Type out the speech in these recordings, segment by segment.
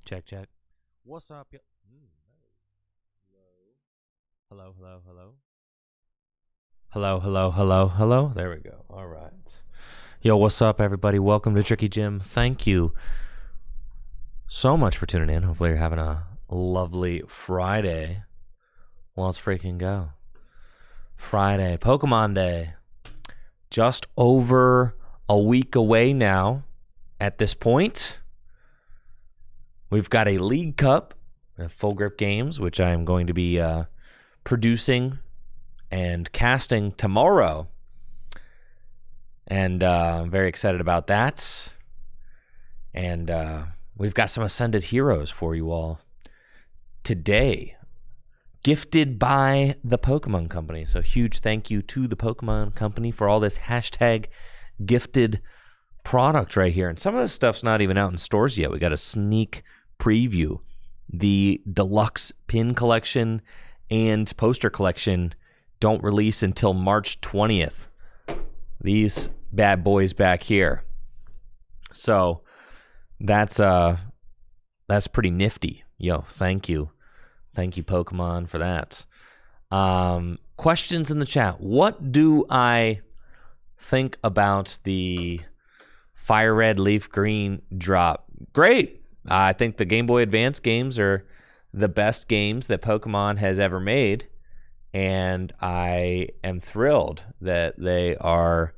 Check, check. What's up? Hello, hello, hello. Hello, hello, hello, hello. There we go. All right. Yo, what's up, everybody? Welcome to Tricky Jim. Thank you so much for tuning in. Hopefully, you're having a lovely Friday. Well, let's freaking go. Friday, Pokemon Day. Just over a week away now at this point. We've got a League Cup, Full Grip Games, which I am going to be producing and casting tomorrow. And I'm very excited about that. And we've got some Ascended heroes for you all today, gifted by the Pokemon Company. So huge thank you to the Pokemon Company for all this hashtag gifted product right here. And some of this stuff's not even out in stores yet. We got a sneak preview. The deluxe pin collection and poster collection don't release until March 20th. These bad boys back here. So that's pretty nifty. Yo, thank you. Thank you, Pokemon, for that. Questions in the chat. What do I think about the Fire Red, Leaf Green drop? Great. I think the Game Boy Advance games are the best games that Pokemon has ever made, and I am thrilled that they are,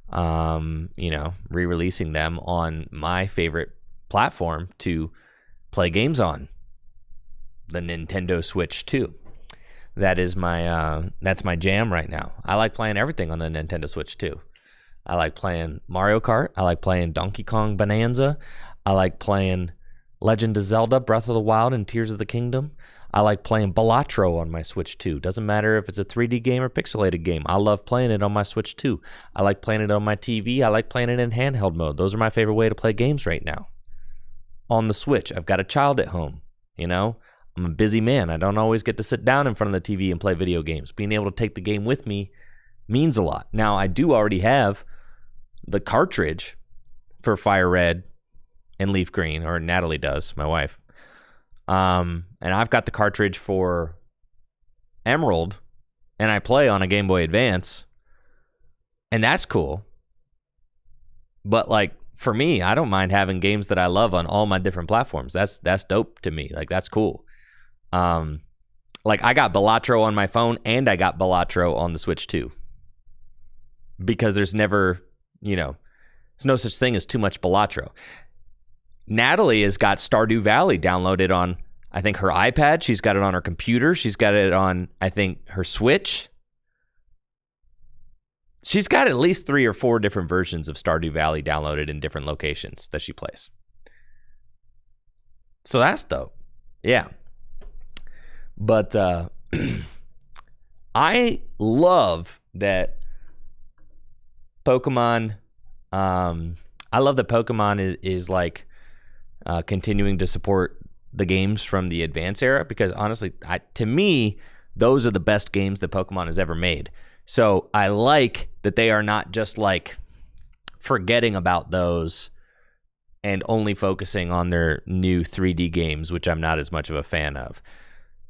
re-releasing them on my favorite platform to play games on, the Nintendo Switch 2. That is that's my jam right now. I like playing everything on the Nintendo Switch 2. I like playing Mario Kart. I like playing Donkey Kong Bonanza. I like playing Legend of Zelda, Breath of the Wild, and Tears of the Kingdom. I like playing Balatro on my Switch 2. Doesn't matter if it's a 3D game or pixelated game. I love playing it on my Switch 2. I like playing it on my TV. I like playing it in handheld mode. Those are my favorite way to play games right now. On the Switch, I've got a child at home. I'm a busy man. I don't always get to sit down in front of the TV and play video games. Being able to take the game with me means a lot. Now, I do already have the cartridge for Fire Red and Leaf Green, or Natalie does, my wife. And I've got the cartridge for Emerald, and I play on a Game Boy Advance, and that's cool. But for me, I don't mind having games that I love on all my different platforms. That's dope to me. That's cool. I got Balatro on my phone, and I got Balatro on the Switch 2. Because there's never, there's no such thing as too much Balatro. Natalie has got Stardew Valley downloaded on, I think, her iPad. She's got it on her computer. She's got it on, I think, her Switch. She's got at least 3 or 4 different versions of Stardew Valley downloaded in different locations that she plays. So that's dope. Yeah. But I love that Pokemon, is continuing to support the games from the Advance era, because honestly, to me, those are the best games that Pokemon has ever made. So I like that they are not just forgetting about those and only focusing on their new 3D games, which I'm not as much of a fan of.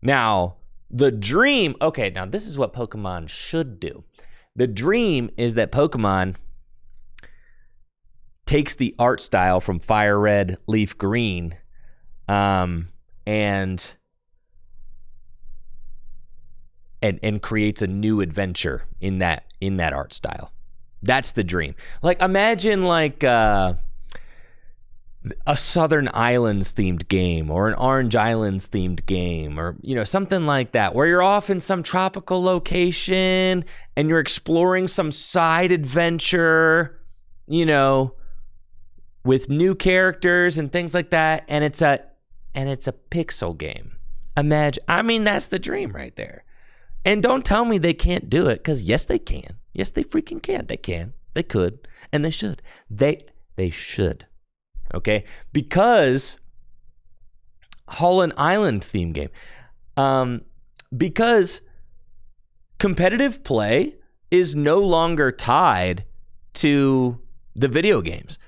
Now, the dream, okay, now this is what Pokemon should do. The dream is that Pokemon takes the art style from Fire Red, Leaf Green, and creates a new adventure in that art style. That's the dream. Imagine a Southern Islands themed game, or an Orange Islands themed game, or something like that, where you're off in some tropical location and you're exploring some side adventure, with new characters and things like that, and it's a pixel game. Imagine, that's the dream right there. And don't tell me they can't do it, because yes, they can. Yes, they freaking can. They can. They could. And they should. They should. Okay? Because Holland Island theme game. Because competitive play is no longer tied to the video games.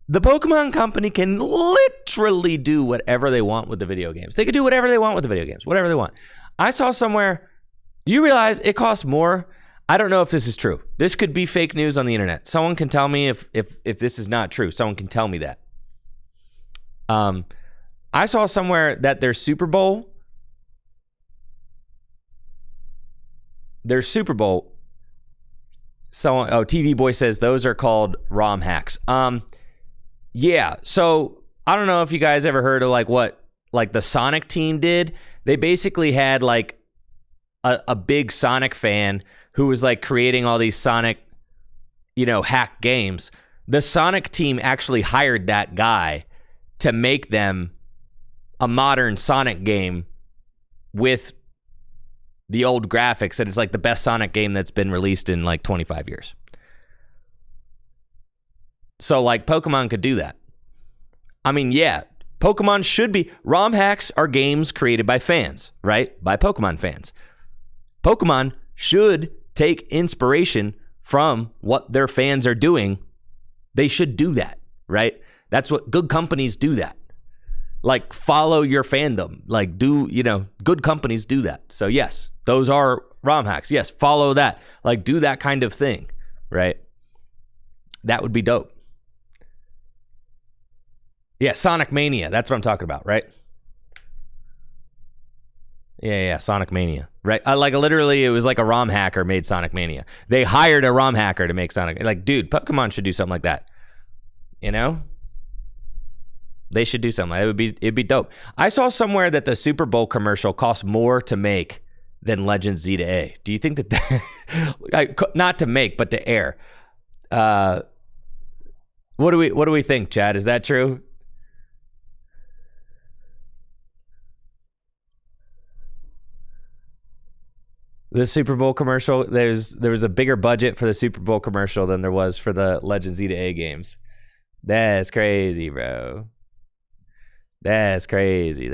The Pokemon Company can literally do whatever they want with the video games. They could do whatever they want with the video games, whatever they want. I saw somewhere, you realize it costs more. I don't know if this is true. This could be fake news on the internet. Someone can tell me if this is not true. Someone can tell me that. I saw somewhere that their Super Bowl, TV Boy says those are called ROM hacks. Yeah, so I don't know if you guys ever heard of what the Sonic team did. They basically had like a big Sonic fan who was like creating all these Sonic, hack games. The Sonic team actually hired that guy to make them a modern Sonic game with the old graphics, and it's like the best Sonic game that's been released in like 25 years. So like Pokemon could do that. I mean, yeah, Pokemon should be. ROM hacks are games created by fans, right? By Pokemon fans. Pokemon should take inspiration from what their fans are doing. They should do that, right? That's what good companies do that. Like follow your fandom. Like good companies do that. So yes, those are ROM hacks. Yes, follow that. Like do that kind of thing, right? That would be dope. Yeah, Sonic Mania. That's what I'm talking about, right? Yeah, Sonic Mania, right? Literally, it was like a ROM hacker made Sonic Mania. They hired a ROM hacker to make Sonic. Like, dude, Pokemon should do something like that. They should do something. It'd be dope. I saw somewhere that the Super Bowl commercial costs more to make than Legend Z to A. Do you think that not to make, but to air? What do we think, Chad? Is that true? The Super Bowl commercial, there was a bigger budget for the Super Bowl commercial than there was for the Legend Z to A games. That's crazy, bro. That's crazy.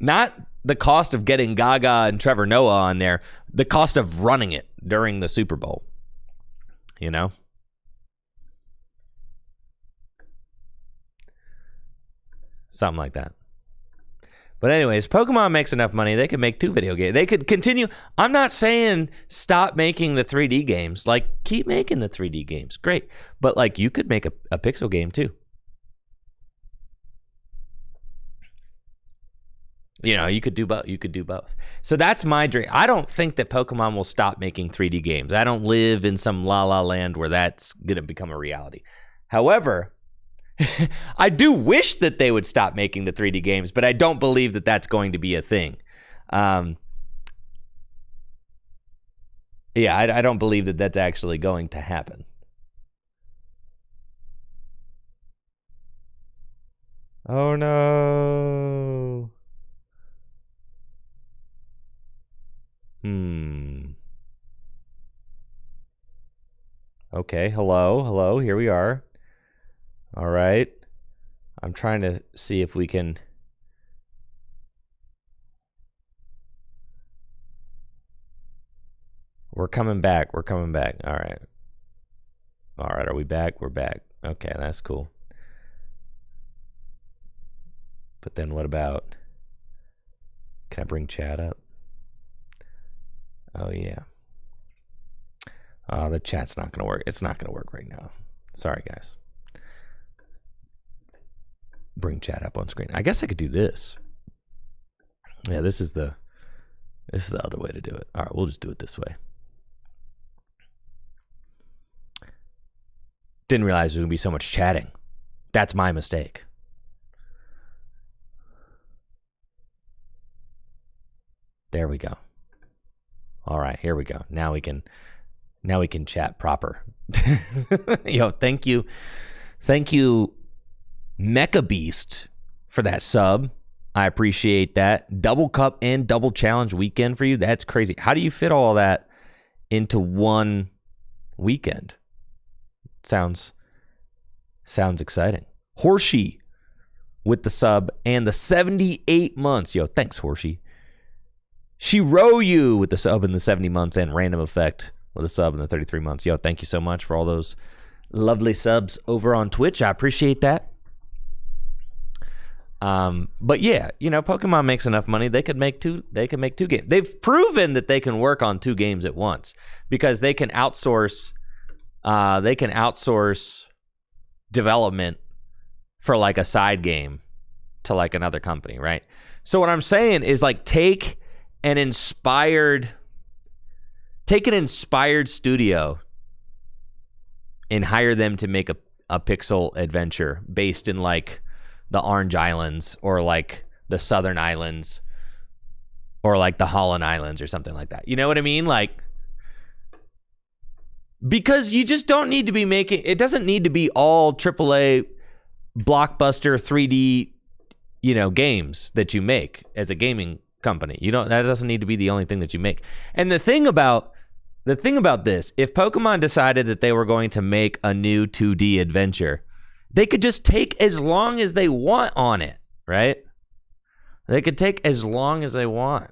Not the cost of getting Gaga and Trevor Noah on there, the cost of running it during the Super Bowl. Something like that. But anyways, Pokemon makes enough money. They could make 2 video games. They could continue. I'm not saying stop making the 3D games. Like, keep making the 3D games. Great. But, like, you could make a pixel game, too. You could do both. So that's my dream. I don't think that Pokemon will stop making 3D games. I don't live in some la-la land where that's going to become a reality. However, I do wish that they would stop making the 3D games, but I don't believe that that's going to be a thing. I don't believe that that's actually going to happen. Oh, no. Okay, hello, here we are. All right. I'm trying to see if we can... We're coming back. All right. Are we back? We're back. Okay, that's cool. But then what about... Can I bring chat up? Oh, yeah. The chat's not going to work. It's not going to work right now. Sorry, guys. Bring chat up on screen. I guess I could do this. Yeah, this is the other way to do it. All right, we'll just do it this way. Didn't realize there was going to be so much chatting. That's my mistake. There we go. All right, here we go. Now we can chat proper. Thank you, Mecha Beast, for that sub. I appreciate that. Double cup and double challenge weekend for you. That's crazy. How do you fit all that into one weekend? Sounds exciting. Horsey, with the sub and the 78 months. Yo, thanks, Horsey. Shiro with the sub in the 70 months and Random Effect with a sub in the 33 months. Yo, thank you so much for all those lovely subs over on Twitch. I appreciate that. But yeah, you know, Pokemon makes enough money. They could make two games. They've proven that they can work on 2 games at once because they can outsource development for like a side game to like another company, right? So what I'm saying is like take an inspired studio and hire them to make a pixel adventure based in like the Orange Islands or like the Southern Islands or like the Holland Islands or something like that. You know what I mean? Like, because you just don't need to be making, it doesn't need to be all AAA blockbuster 3D, you know, games that you make as a gaming company. That doesn't need to be the only thing that you make. And the thing about this, if Pokemon decided that they were going to make a new 2D adventure, they could just take as long as they want on it, right? They could take as long as they want.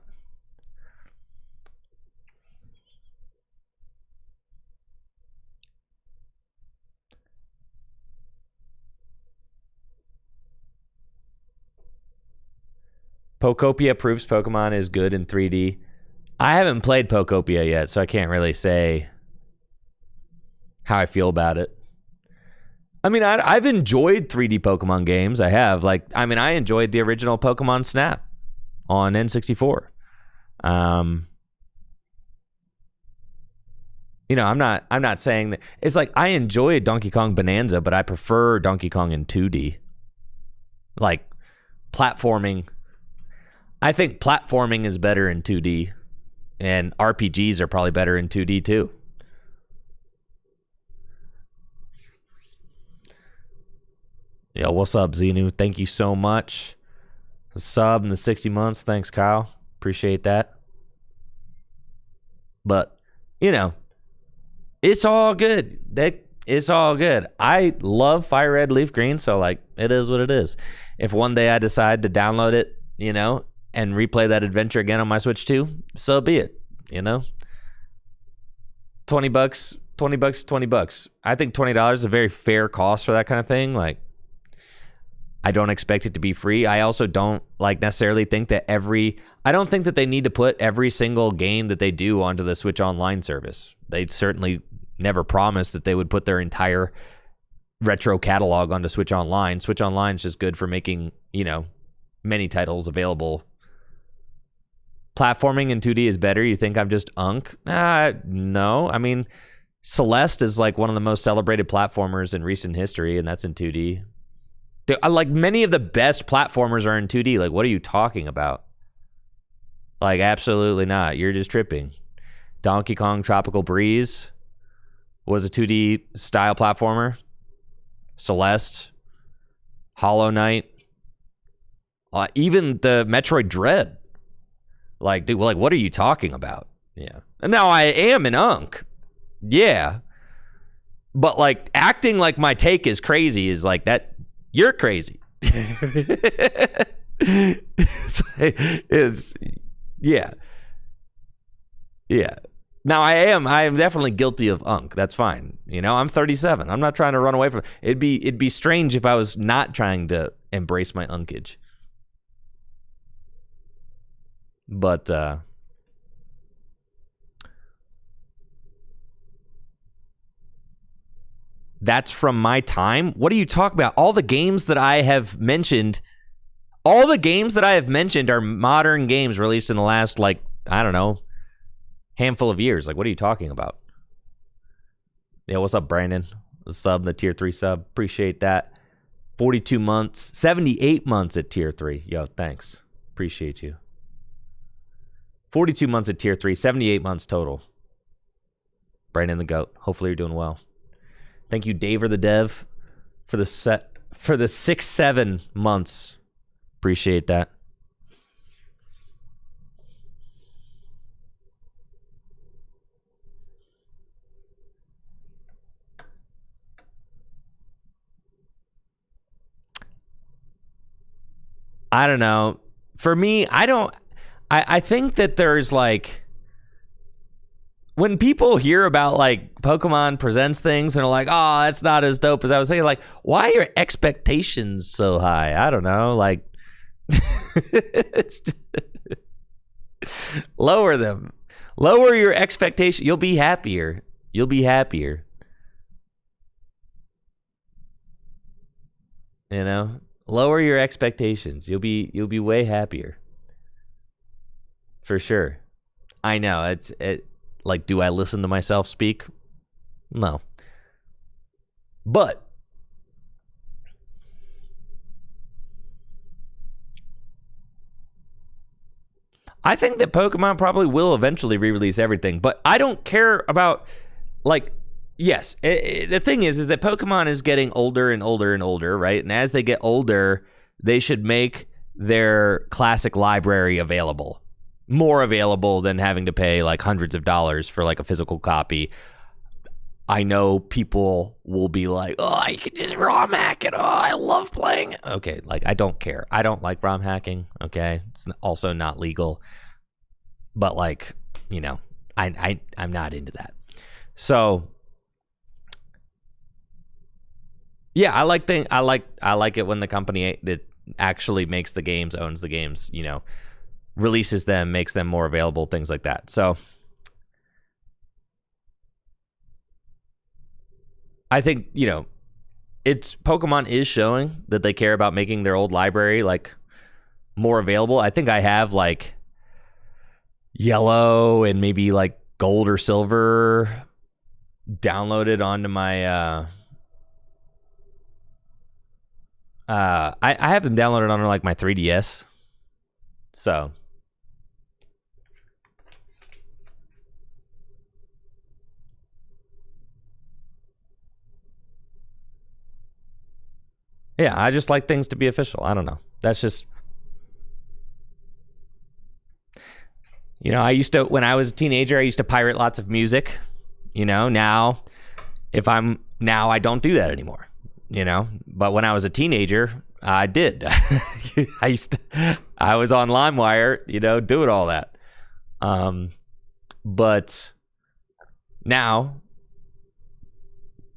Pokopia proves Pokemon is good in 3D. I haven't played Pokopia yet, so I can't really say how I feel about it. I mean, I've enjoyed 3D Pokemon games. I have. I enjoyed the original Pokemon Snap on N64. You know, I'm not saying that. It's like I enjoyed Donkey Kong Bonanza, but I prefer Donkey Kong in 2D. Like, platforming. I think platforming is better in 2D, and RPGs are probably better in 2D too. Yo, what's up, Xenu? Thank you so much. The sub in the 60 months. Thanks, Kyle. Appreciate that. But, you know, it's all good. It's all good. I love Fire Red Leaf Green, so, like, it is what it is. If one day I decide to download it, you know, and replay that adventure again on my Switch 2, so be it, you know? $20, $20. I think $20 is a very fair cost for that kind of thing. Like, I don't expect it to be free. I also don't necessarily think that I don't think that they need to put every single game that they do onto the Switch Online service. They certainly never promised that they would put their entire retro catalog onto Switch Online. Switch Online is just good for making, you know, many titles available. Platforming in 2D is better. You think I'm just unk? No. I mean, Celeste is like one of the most celebrated platformers in recent history, and that's in 2D. Like, many of the best platformers are in 2D. Like, what are you talking about? Like, absolutely not. You're just tripping. Donkey Kong Tropical Breeze was a 2D style platformer. Celeste, Hollow Knight, even the Metroid Dread. Like, dude, like, what are you talking about? Yeah. And now I am an unk. Yeah. But, like, acting like my take is crazy is like that. You're crazy. Yeah. Now I am definitely guilty of unk. That's fine. You know, I'm 37. I'm not trying to run away from it. It'd be strange if I was not trying to embrace my unkage. But that's from my time. What are you talking about? All the games that I have mentioned are modern games released in the last, like, I don't know, handful of years. Like, what are you talking about? Yeah, what's up, Brandon? The sub, the tier 3 sub. Appreciate that. 42 months, 78 months at tier 3. Yo, thanks. Appreciate you. 42 months at tier 3, 78 months total. Brandon the GOAT. Hopefully you're doing well. Thank you, Dave or the Dev, for the 6-7 months. Appreciate that. I don't know. For me, I think that there's like, when people hear about like Pokemon presents things and are like, oh, that's not as dope as I was thinking, like, why are your expectations so high? I don't know. Like, lower them. Lower your expectation. You'll be happier. You'll be happier. You know? Lower your expectations. You'll be way happier. For sure. I know. Like, do I listen to myself speak? No. But I think that Pokemon probably will eventually re-release everything, but I don't care about, like, yes, the thing is that Pokemon is getting older and older and older, right? And as they get older, they should make their classic library available. More available than having to pay like hundreds of dollars for like a physical copy. I know people will be like, oh, you can just ROM hack it. Oh, I love playing it. Okay, like, I don't care. I don't like ROM hacking, okay? It's also not legal. But like, you know, I'm not into that. So yeah, I like it when the company that actually makes the games, owns the games, you know, releases them, makes them more available, things like that. So I think, you know, Pokemon is showing that they care about making their old library like more available. I think I have like yellow and maybe like gold or silver downloaded onto my I have them downloaded onto like my 3DS. So yeah, I just like things to be official. I don't know. That's just, you know, when I was a teenager, I used to pirate lots of music. You know, now I don't do that anymore, you know, but when I was a teenager, I did. I was on LimeWire, you know, doing all that. But now,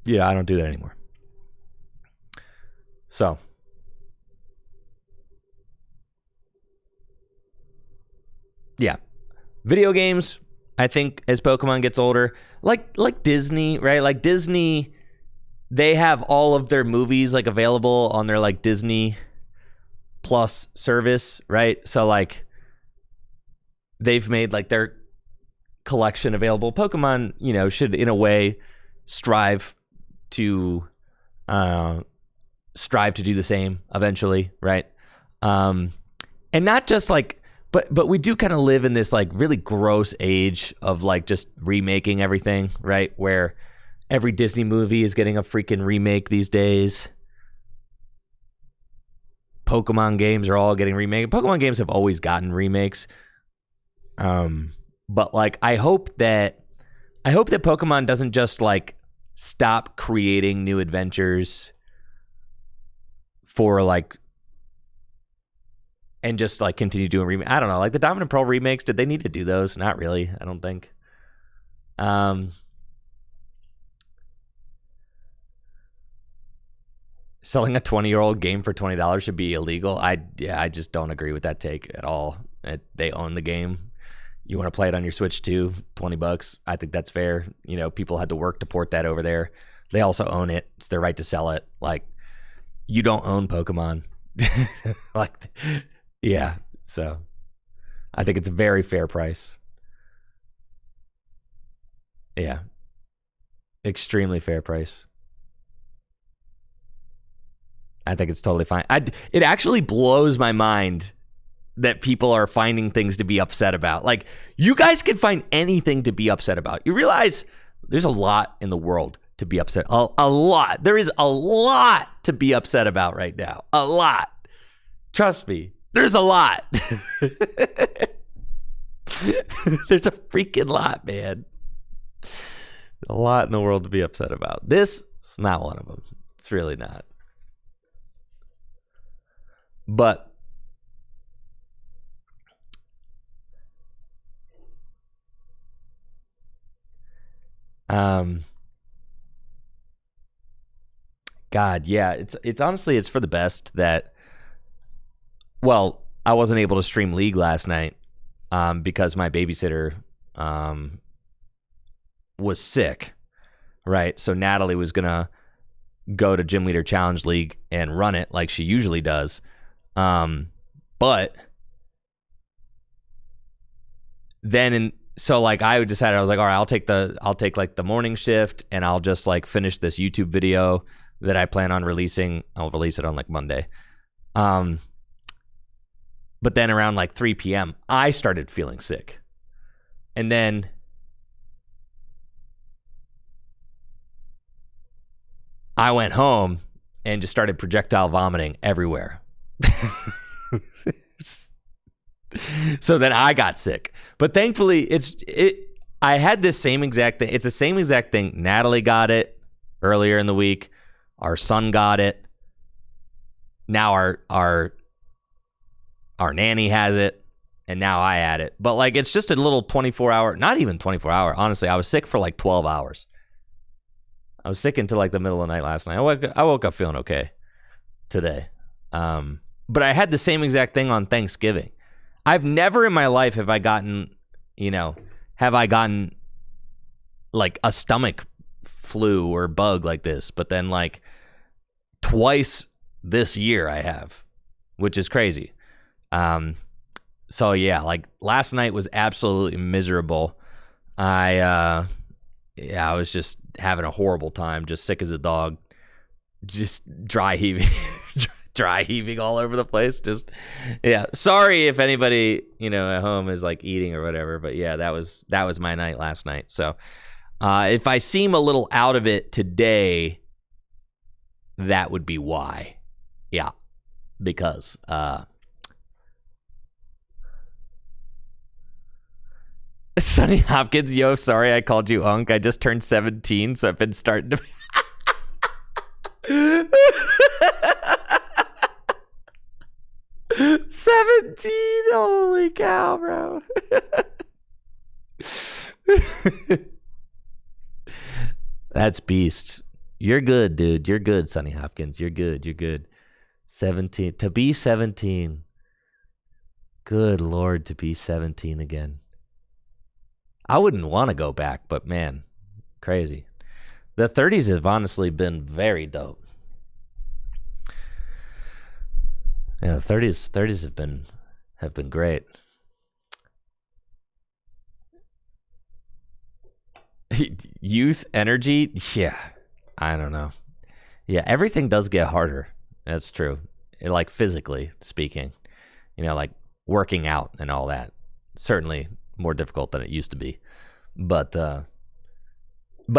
yeah, I don't do that anymore. So yeah, video games, I think as Pokemon gets older, like Disney, right? Like Disney, they have all of their movies like available on their like Disney Plus service, right? So like they've made like their collection available. Pokemon, you know, should in a way strive to do the same eventually, right? And not just like, but we do kind of live in this like really gross age of like just remaking everything, right? Where every Disney movie is getting a freaking remake these days. Pokemon games are all getting remade. Pokemon games have always gotten remakes. But like, I hope that Pokemon doesn't just like stop creating new adventures for like, and just like continue doing remake. I don't know, like the Diamond and Pearl remakes, did they need to do those? Not really, I don't think. Selling a 20-year-old game for $20 should be illegal. I just don't agree with that take at all. They own the game. You want to play it on your Switch too, $20. I think that's fair. You know, people had to work to port that over there. They also own it. It's their right to sell it. Like, you don't own Pokemon. Like, yeah. So I think it's a very fair price. Yeah. Extremely fair price. I think it's totally fine. It actually blows my mind that people are finding things to be upset about. Like, you guys can find anything to be upset about. You realize there's a lot in the world to be upset. A lot. There is a lot to be upset about right now. A lot. Trust me. There's a lot. There's a freaking lot, man. A lot in the world to be upset about. This is not one of them. It's really not. But God, yeah, it's honestly, it's for the best that, well, I wasn't able to stream League last night because my babysitter was sick, right? So Natalie was going to go to Gym Leader Challenge League and run it like she usually does. But then so like I decided, I was like, all right, I'll take like the morning shift and I'll just like finish this YouTube video that I plan on releasing. I'll release it on like Monday. But then around like 3 p.m., I started feeling sick. And then I went home and just started projectile vomiting everywhere. So then I got sick. But thankfully, I had this same exact thing. It's the same exact thing. Natalie got it earlier in the week. Our son got it. Now our nanny has it, and now I had it. But like, it's just a little 24-hour, not even 24-hour. Honestly, I was sick for like 12 hours. I was sick until like the middle of the night last night. I woke up feeling okay today. But I had the same exact thing on Thanksgiving. I've never in my life have I gotten like a stomach flu or bug like this. But then like twice this year I have, which is crazy. So yeah, like last night was absolutely miserable. I was just having a horrible time, just sick as a dog, just dry heaving, all over the place. Just, yeah. Sorry if anybody, at home is like eating or whatever, but yeah, that was my night last night. So, if I seem a little out of it today, that would be why. Yeah. Because, Sonny Hopkins, yo, sorry I called you Unk. I just turned 17, so I've been starting to... 17, holy cow, bro. That's beast. You're good, dude. You're good, Sonny Hopkins. You're good. 17. To be 17. Good Lord, to be 17 again. I wouldn't want to go back, but man, crazy. The 30s have honestly been very dope. Yeah, the 30s have been great. Youth, energy, yeah, I don't know. Yeah, everything does get harder. That's true. Like physically speaking, like working out and all that. Certainly more difficult than it used to be, but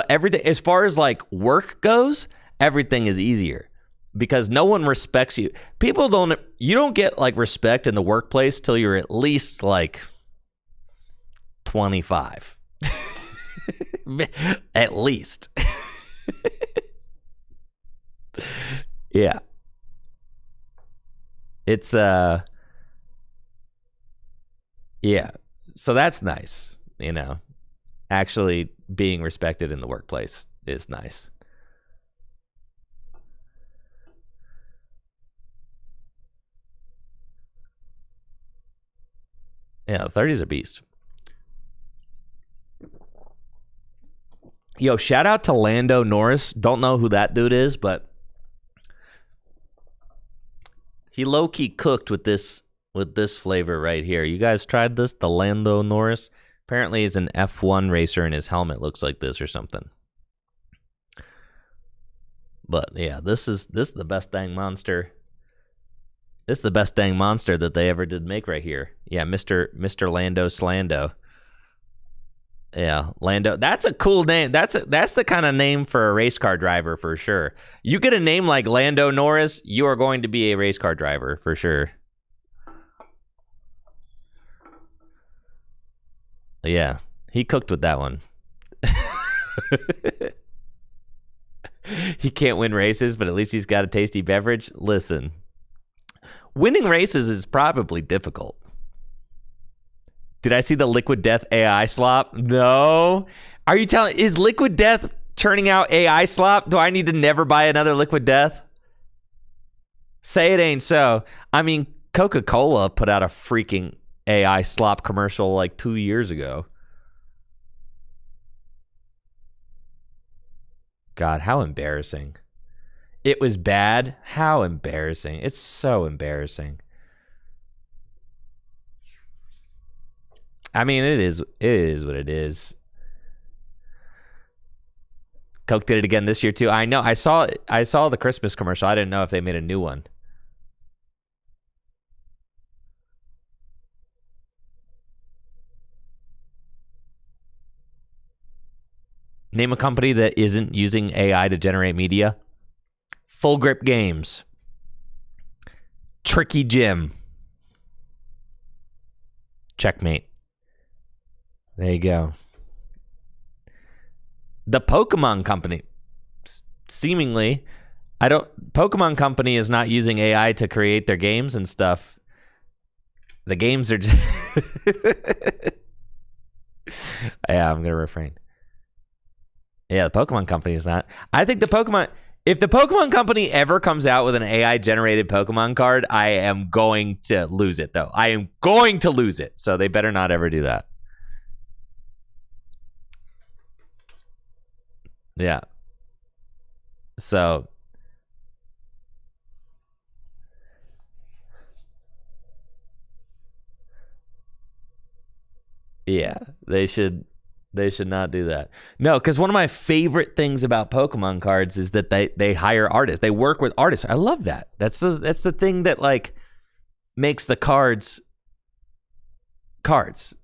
everything, as far as like work goes, everything is easier because no one respects you. You don't get like respect in the workplace till you're at least like 25. At least. Yeah. It's yeah. So that's nice, Actually being respected in the workplace is nice. Yeah, the 30s are beast. Yo, shout out to Lando Norris. Don't know who that dude is, but he low-key cooked with this flavor right here. You guys tried this? The Lando Norris? Apparently he's an F1 racer and his helmet looks like this or something. But yeah, this is the best dang monster. This is the best dang monster that they ever did make right here. Yeah, Mr. Lando Slando. Yeah, Lando. That's a cool name. That's the kind of name for a race car driver for sure. You get a name like Lando Norris, you are going to be a race car driver for sure. Yeah, he cooked with that one. He can't win races, but at least he's got a tasty beverage. Listen, winning races is probably difficult. Did I see the Liquid Death AI slop? No. Are you telling? Is Liquid Death turning out AI slop? Do I need to never buy another Liquid Death? Say it ain't so. I mean, Coca-Cola put out a freaking AI slop commercial like 2 years ago. God, how embarrassing. It was bad. How embarrassing. It's so embarrassing. I mean, it is what it is. Coke did it again this year too. I know. I saw the Christmas commercial. I didn't know if they made a new one. Name a company that isn't using AI to generate media. Full Grip Games. Tricky Jim. Checkmate. There you go. The Pokemon Company. Seemingly, Pokemon Company is not using AI to create their games and stuff. The games are just... Yeah, I'm going to refrain. Yeah, the Pokemon Company is not. I think if the Pokemon Company ever comes out with an AI-generated Pokemon card, I am going to lose it, though. I am going to lose it. So they better not ever do that. Yeah. So. Yeah, they should not do that. No, because one of my favorite things about Pokemon cards is that they hire artists. They work with artists. I love that. That's the thing that like makes the cards,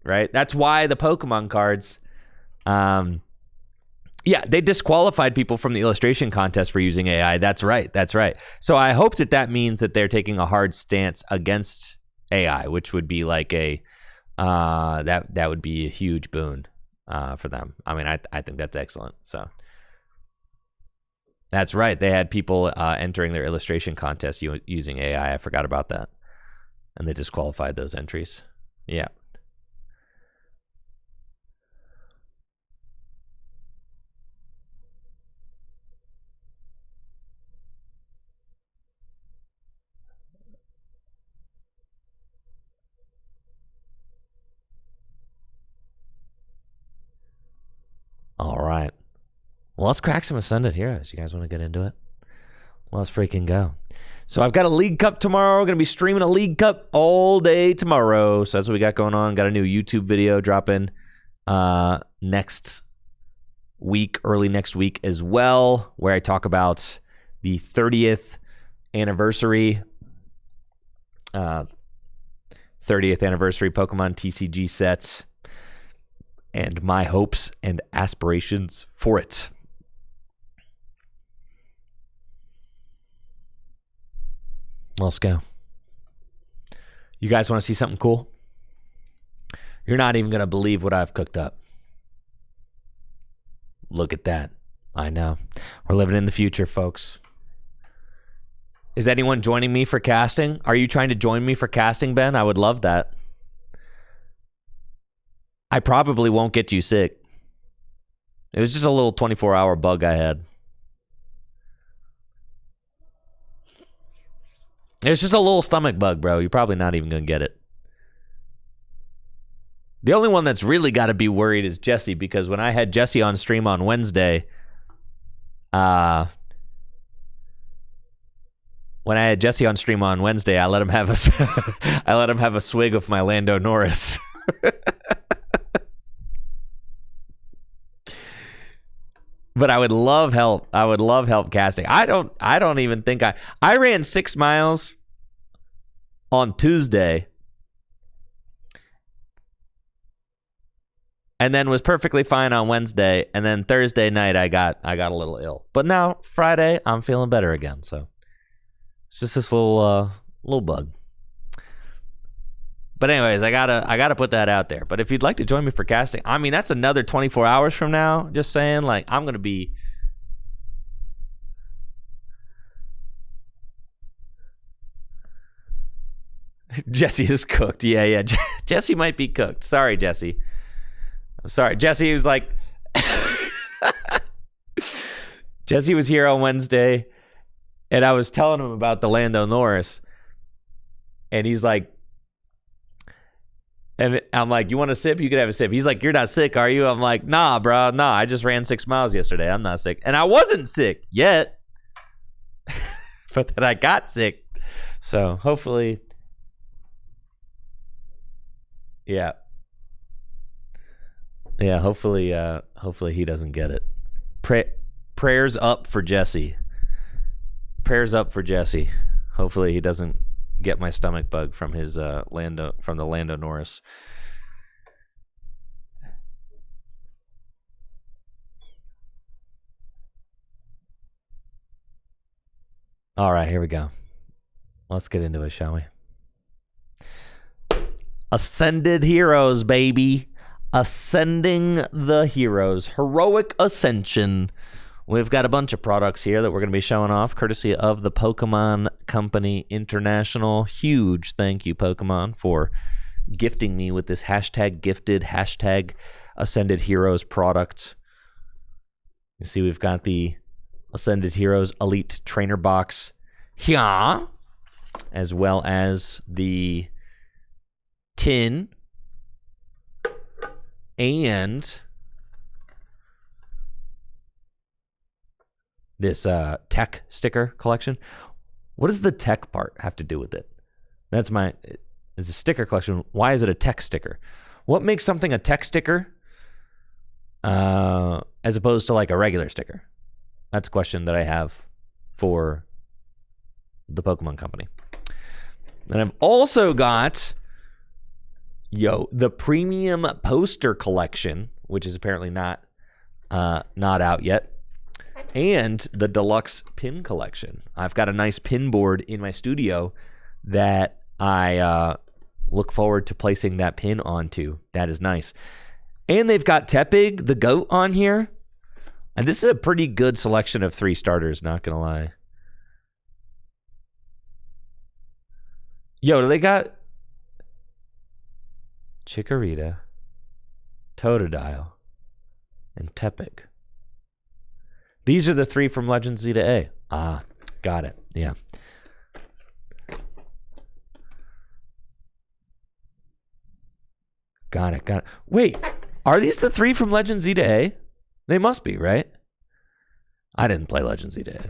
right? That's why the Pokemon cards, yeah, they disqualified people from the illustration contest for using AI. That's right. So I hope that means that they're taking a hard stance against AI, which would be like that would be a huge boon for them. I mean, I think that's excellent. So that's right. They had people entering their illustration contest using AI. I forgot about that, and they disqualified those entries. Yeah. All right. Well, let's crack some Ascended Heroes. You guys want to get into it? Let's freaking go. So I've got a League Cup tomorrow. We're going to be streaming a League Cup all day tomorrow. So that's what we got going on. Got a new YouTube video dropping next week, early next week as well, where I talk about the 30th anniversary Pokemon TCG set and my hopes and aspirations for it. Let's go. You guys want to see something cool? You're not even going to believe what I've cooked up. Look at that. I know. We're living in the future, folks. Is anyone joining me for casting? Are you trying to join me for casting, Ben? I would love that. I probably won't get you sick. It was just a little 24-hour bug I had. It's just a little stomach bug, bro. You're probably not even going to get it. The only one that's really got to be worried is Jesse, because when I had Jesse on stream on Wednesday, I let him have a swig of my Lando Norris. But I would love help. I would love help casting. I don't even think I ran 6 miles on Tuesday and then was perfectly fine on Wednesday, and then Thursday night I got a little ill. But now Friday I'm feeling better again. So it's just this little bug. But anyways, I gotta put that out there. But if you'd like to join me for casting, I mean, that's another 24 hours from now. Just saying, like, I'm gonna be. Jesse is cooked. Yeah. Jesse might be cooked. Sorry, Jesse. I'm sorry. Jesse was like... Jesse was here on Wednesday, and I was telling him about the Lando Norris, and he's like, and I'm like, you want a sip? You could have a sip. He's like, you're not sick, are you? I'm like, nah, bro. Nah, I just ran 6 miles yesterday. I'm not sick. And I wasn't sick yet, but then I got sick. So hopefully, yeah. Hopefully he doesn't get it. Prayers up for Jesse. Prayers up for Jesse. Hopefully he doesn't get my stomach bug from his the Lando Norris. All right, here we go. Let's get into it, shall we? Ascended heroes, baby. Ascending the heroes. Heroic Ascension. We've got a bunch of products here that we're going to be showing off, courtesy of the Pokemon Company International. Huge thank you, Pokemon, for gifting me with this #gifted, #Ascended Heroes product. You see, we've got the Ascended Heroes Elite Trainer Box here, as well as the tin and this tech sticker collection. What does the tech part have to do with it? It's a sticker collection. Why is it a tech sticker? What makes something a tech sticker as opposed to like a regular sticker? That's a question that I have for the Pokemon Company. And I've also got the premium poster collection, which is apparently not out yet. And the deluxe pin collection. I've got a nice pin board in my studio that I look forward to placing that pin onto. That is nice. And they've got Tepig, the goat, on here. And this is a pretty good selection of 3 starters, not going to lie. They got Chikorita, Totodile, and Tepig. These are the 3 from Legend Z to A. Ah, got it. Yeah. Got it. Wait, are these the 3 from Legend Z to A? They must be, right? I didn't play Legend Z to A.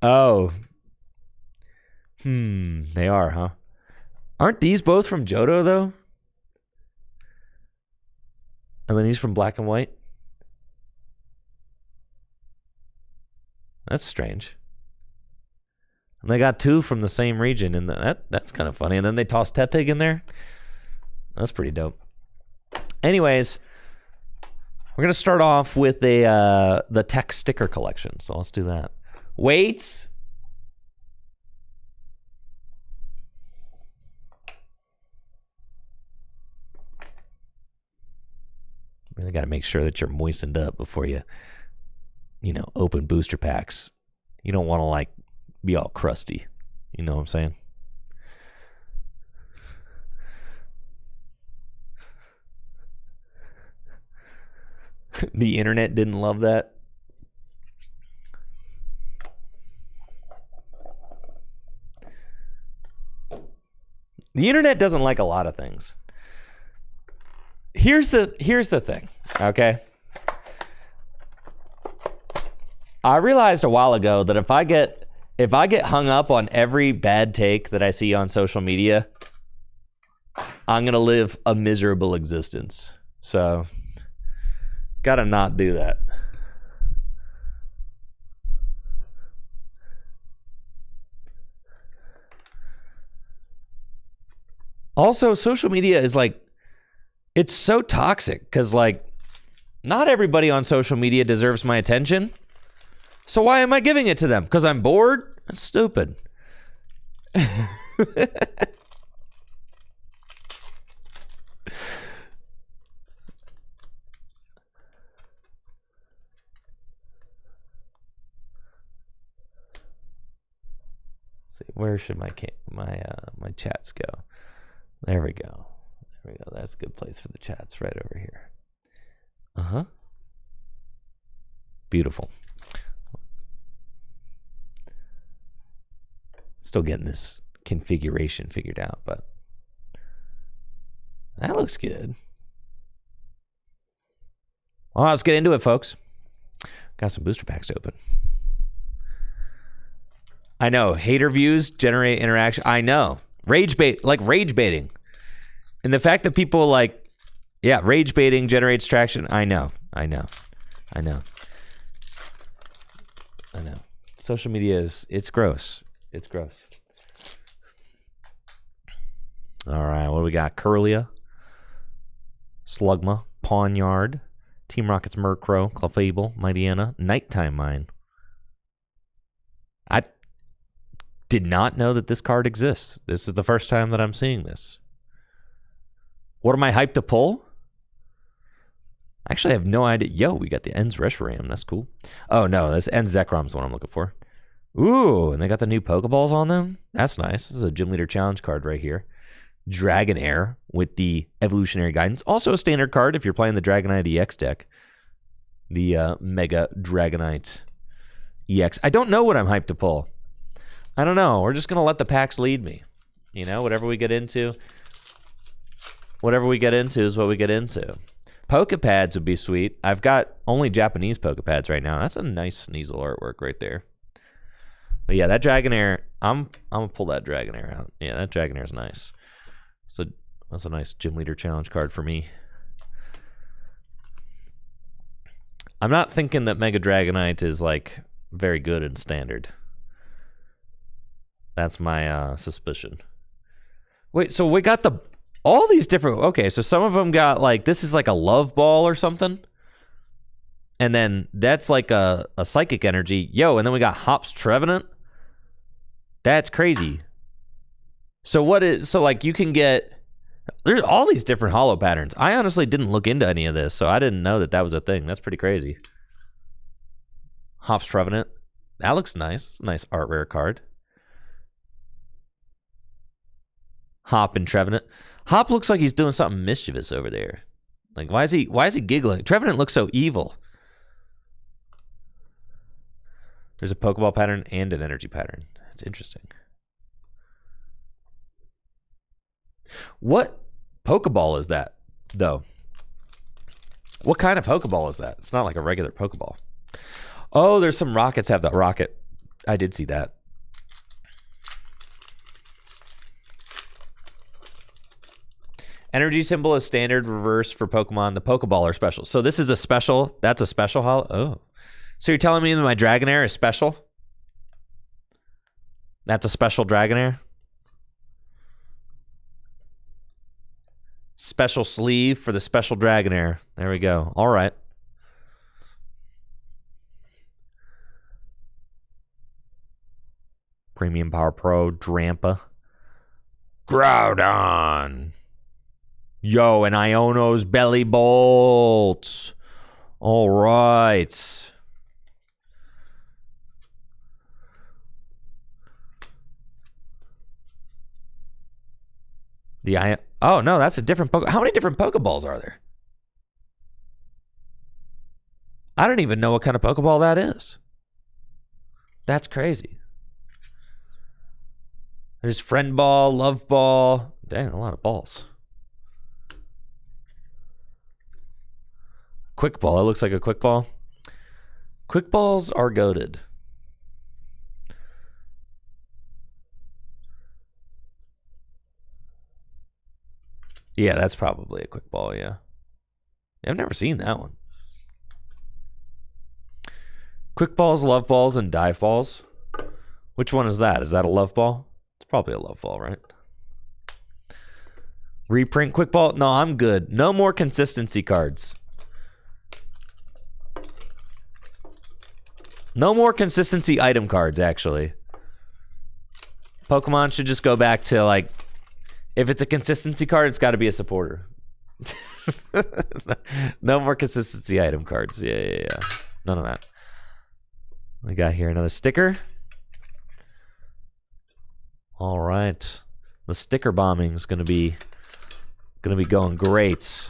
Oh. They are, huh? Aren't these both from Johto, though? And then he's from Black and White? That's strange. And they got 2 from the same region, and that's kind of funny. And then they tossed Tepig in there. That's pretty dope. Anyways, we're going to start off with the tech sticker collection. So let's do that. Wait. Really got to make sure that you're moistened up before you open booster packs. You don't want to be all crusty. You know what I'm saying? The internet didn't love that. The internet doesn't like a lot of things. Here's the thing, okay? I realized a while ago that if I get hung up on every bad take that I see on social media, I'm going to live a miserable existence. So, got to not do that. Also, social media is it's so toxic because not everybody on social media deserves my attention. So why am I giving it to them? Because I'm bored? That's stupid. where should my chats go? There we go. There we go. That's a good place for the chats, right over here. Beautiful. Still getting this configuration figured out, but that looks good. All right, let's get into it, folks. Got some booster packs to open. I know. Hater views generate interaction. I know. Rage baiting. And the fact that people rage baiting generates traction. I know. Social media it's gross. It's gross. All right, what do we got? Curlia, Slugma, Pawnyard, Team Rocket's Murkrow, Clefable, Mightyena, Nighttime Mine. I did not know that this card exists. This is the first time that I'm seeing this. What am I hyped to pull? Actually, I have no idea. Yo, we got the Ends Reshiram. That's cool. Oh, no, this Ends Zekrom's the one I'm looking for. Ooh, and they got the new Pokeballs on them. That's nice. This is a Gym Leader Challenge card right here. Dragonair with the Evolutionary Guidance. Also a standard card if you're playing the Dragonite EX deck. The Mega Dragonite EX. I don't know what I'm hyped to pull. I don't know. We're just going to let the packs lead me. You know, whatever we get into is what we get into. Pokepads would be sweet. I've got only Japanese Pokepads right now. That's a nice Sneasel artwork right there. But yeah, that Dragonair, I'm going to pull that Dragonair out. Yeah, that Dragonair's nice. So that's a nice Gym Leader Challenge card for me. I'm not thinking that Mega Dragonite is like very good in standard. That's my suspicion. Wait, so we got all these different... Okay, so some of them got like... This is like a Love Ball or something. And then that's like a Psychic Energy. Yo, and then we got Hops Trevenant. That's crazy. So like you can get... There's all these different holo patterns. I honestly didn't look into any of this, so I didn't know that was a thing. That's pretty crazy. Hops Trevenant. That looks nice. It's a nice art rare card. Hop and Trevenant. Hop looks like he's doing something mischievous over there. Like, why is he giggling? Trevenant looks so evil. There's a Pokeball pattern and an energy pattern. That's interesting. What Pokeball is that, though? What kind of Pokeball is that? It's not like a regular Pokeball. Oh, there's some rockets have that rocket. I did see that. Energy symbol is standard, reverse for Pokemon. The Pokeball are special. So this is a special. That's a special holo. Oh. So you're telling me that my Dragonair is special? That's a special Dragonair? Special sleeve for the special Dragonair. There we go. All right. Premium Power Pro, Drampa. Groudon. Yo, and Iono's Belly Bolts. All right. Oh, no, that's a different How many different Pokeballs are there? I don't even know what kind of Pokeball that is. That's crazy. There's Friend Ball, Love Ball. Dang, a lot of balls. Quick Ball. That looks like a Quick Ball. Quick Balls are goated. Yeah, that's probably a Quick Ball, yeah. I've never seen that one. Quick Balls, Love Balls, and Dive Balls. Which one is that? Is that a Love Ball? It's probably a Love Ball, right? Reprint Quick Ball? No, I'm good. No more consistency cards. No more consistency item cards, actually. Pokemon should just go back to, like, if it's a consistency card, it's got to be a supporter. No more consistency item cards. Yeah. None of that. We got here another sticker. All right. The sticker bombing is gonna be going great.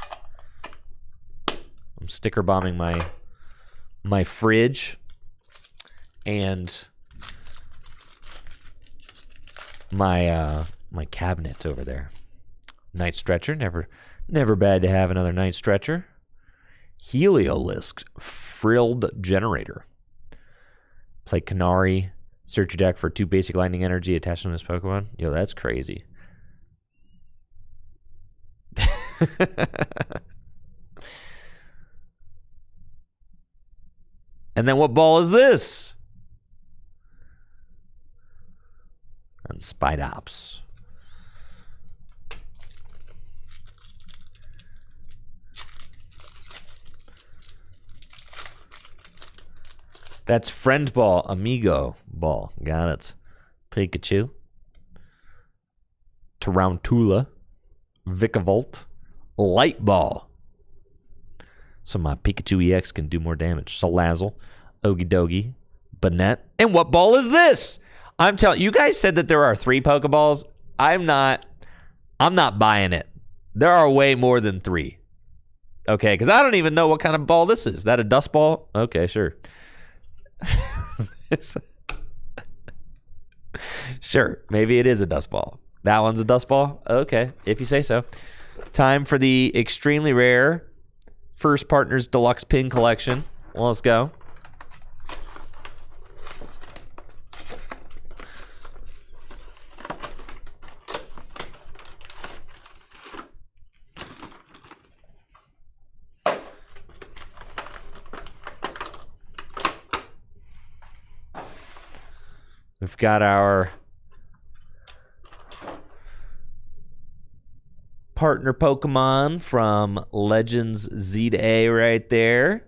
I'm sticker bombing my fridge and my cabinet over there. Night stretcher, never bad to have another night stretcher. Heliolisk frilled generator. Play Canary. Search your deck for 2 basic lightning energy attached to this Pokemon. Yo, that's crazy. And then what ball is this? And Spidops. That's friend ball, amigo ball. Got it. Pikachu. Tarantula. Vikavolt. Light ball. So my Pikachu EX can do more damage. Salazzle. Okidogi. Banette. And what ball is this? I'm telling you, guys said that there are 3 Pokeballs. I'm not buying it. There are way more than 3. Okay, because I don't even know what kind of ball this is. Is that a dust ball? Okay, sure. Sure, maybe it is a dust ball. That one's a dust ball? Okay, if you say so. Time for the extremely rare First Partners Deluxe Pin Collection. Well, let's go. We've got our partner Pokemon from Legends Z to A right there.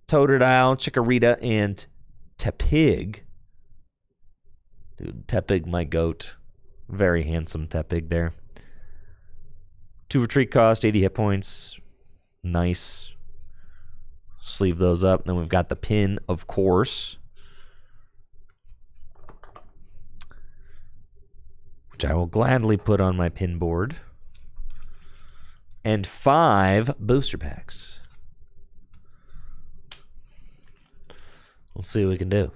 Totodile, Chikorita, and Tepig. Dude, Tepig, my goat. Very handsome Tepig there. 2 retreat cost, 80 hit points. Nice. Sleeve those up. Then we've got the pin, of course. Which I will gladly put on my pin board. And 5 booster packs. We'll see what we can do.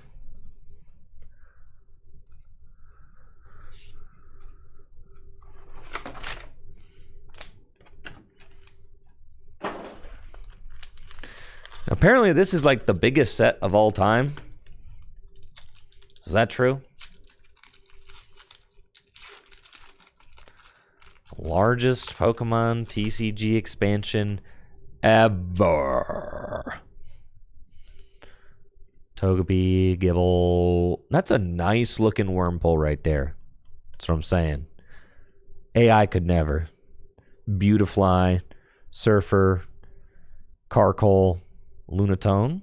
Apparently this is like the biggest set of all time. Is that true? Largest Pokemon TCG expansion ever. Togepi, Gibble. That's a nice looking Wurmple right there. That's what I'm saying. AI could never. Beautifly, Surfer, Carkol, Lunatone.